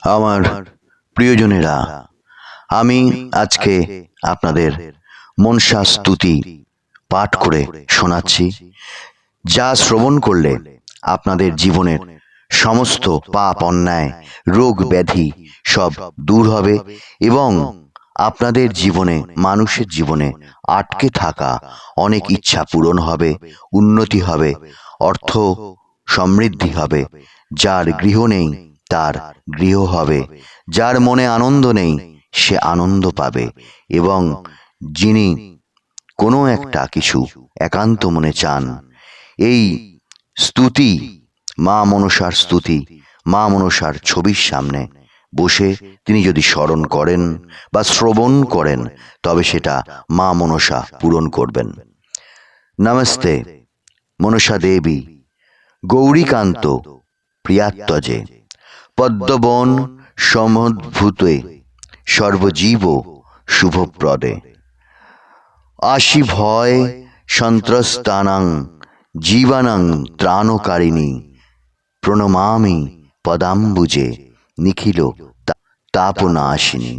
আমার প্রিয়জনেরা, আমি আজকে আপনাদের মনসা স্তুতি পাঠ করে শোনাচ্ছি, যা শ্রবণ করলে আপনাদের জীবনের সমস্ত পাপ অন্যায় রোগ ব্যাধি সব দূর হবে এবং আপনাদের জীবনে, মানুষের জীবনে আটকে থাকা অনেক ইচ্ছা পূরণ হবে, উন্নতি হবে, অর্থ সমৃদ্ধি হবে। যার গৃহ নেই তার গৃহ হবে, যার মনে আনন্দ নেই সে আনন্দ পাবে, এবং যিনি কোনো একটা কিছু একান্ত মনে চান, এই স্তুতি, মা মনসার স্তুতি, মা মনসার ছবির সামনে বসে তিনি যদি স্মরণ করেন বা শ্রবণ করেন, তবে সেটা মা মনসা পূরণ করবেন। নমস্তে মনসা দেবী, গৌরীকান্ত প্রিয়াত্মজে, পদ্মবন সমদ্ভূতে, সর্বজীব শুভপ্রদে, আশি ভয় সন্ত্রস্তানাং জীবানাং ত্রাণকারিণী, প্রণমামি পদাম্বুজে নিখিল তাপনাশিনী।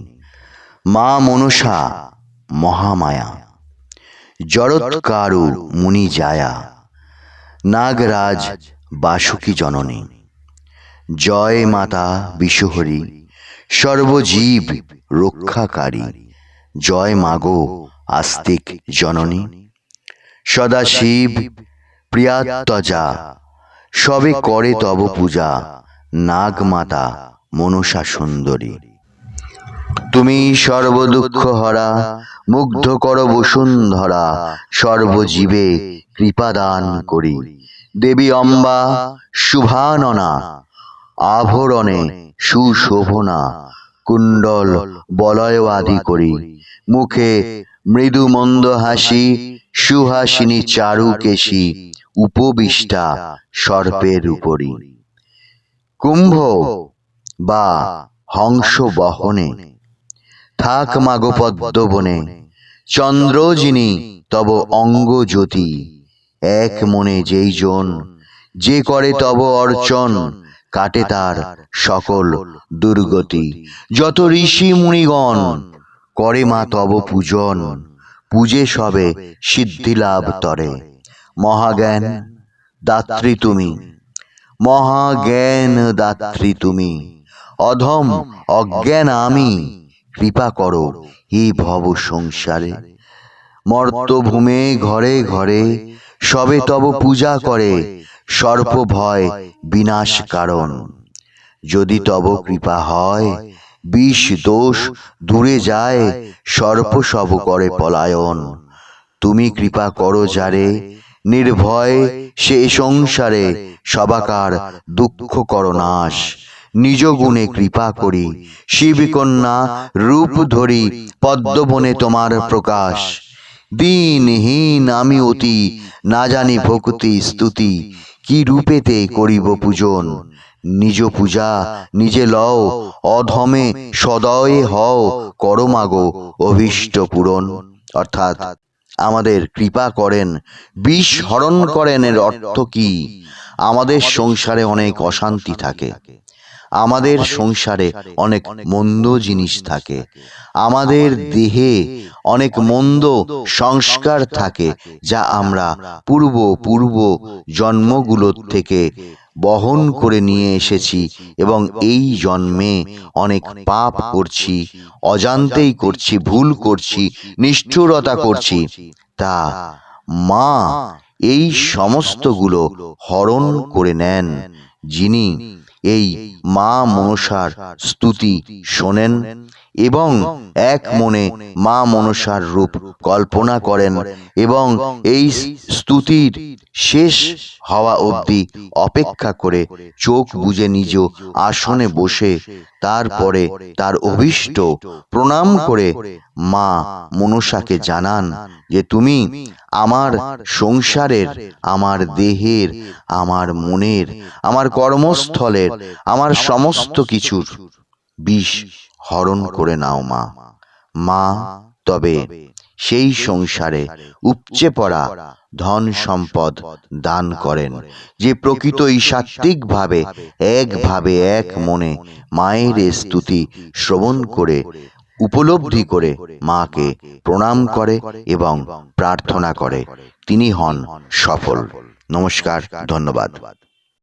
মা মনসা মহামায়া, জড়ৎকারু মুনি জায়া, নাগরাজ বাসুকী জননী, জয় মাতা বিশ্বহরি, সর্বজীব রক্ষাকারী, জয় মাগো আস্তিক জননী, সদাশিব প্রিয়াত্মজা, সবে করে তব পূজা, নাগমাতা মনসা সুন্দরী। তুমি সর্বদুঃখ হরা, মুগ্ধ কর বসুন্ধরা, সর্বজীবে কৃপাদান করি। দেবী অম্বা শুভাননা, আভরণে সুশোভনা, কুণ্ডল বলয় আদি করি, মুখে মৃদু মন্দ হাসি, সুহাসিনী চারু কেশী, উপবিষ্টা সর্পের উপরি। কুম্ভ বা হংস বহনে থাক মাগো পদ্মবনে, চন্দ্র যিনি তব অঙ্গ জ্যোতি, এক মনে যেই জন যে করে তব অর্চন, কাটে তার সকল দুর্গতি। যত ঋষি মুনিগণ করে মা তব পূজন, পূজে সবে সিদ্ধি লাভ তরে। মহাজ্ঞান দাত্রী তুমি, মহাজ্ঞান দাত্রী তুমি, অধম অজ্ঞান আমি, কৃপা করো হে ভব সংসারে। মর্তভূমে ঘরে ঘরে সবে তব পূজা করে, সর্প ভয় বিনাশ কারণ। যদি তব কৃপা হয় বিষ দোষ দূরে যায়, সর্প সব করে পলায়ন। তুমি কৃপা করো যারে, নির্ভয় সে সংসারে, সবাকার দুঃখ করো নাশ। নিজ গুণে কৃপা করি, শিবকন্যা রূপ ধরি, পদ্মবনে তোমার প্রকাশ। দীনহীন আমি অতি, না জানি ভক্তি স্তুতি, কি রূপেতে করিব পূজন। নিজ পূজা নিজে লও, অধমে সদয়ে হও, করো মাগো অভীষ্ট পূরণ। অর্থাৎ আমাদের কৃপা করেন, বিষ হরণ করেন। এর অর্থ কি? আমাদের সংসারে অনেক অশান্তি থাকে, আমাদের সংসারে অনেক মন্দ জিনিস থাকে, আমাদের দেহে অনেক মন্দ সংস্কার থাকে, যা আমরা পূর্ব জন্মগুলোর থেকে বহন করে নিয়ে এসেছি, এবং এই জন্মে অনেক পাপ করছি, অজান্তেই করছি, ভুল করছি, নিষ্ঠুরতা করছি। তা মা এই সমস্তগুলো হরণ করে নেন। যিনি এই মা মনসার স্তুতি শোনেন এবং এক মনে মা মনসার রূপ কল্পনা করেন, এবং এই স্তুতির শেষ হওয়া অবধি অপেক্ষা করে চোখ বুজে নিজ আসনে বসে তারপরে তার অভীষ্ট প্রণাম করে মা মনসাকে জানান যে তুমি আমার সংসারের, আমার দেহের, আমার মনের, আমার কর্মস্থলের, আমার সমস্ত কিছুর বিষ হরণ করে নাও মা। মা তবে সেই সংসারে উপচে পড়া ধন সম্পদ দান করেন। যে প্রকৃতই সাত্ত্বিকভাবে এক মনে মায়ের স্তুতি শ্রবণ করে উপলব্ধি করে মাকে প্রণাম করে এবং প্রার্থনা করে, তিনি হন সফল। নমস্কার, ধন্যবাদ।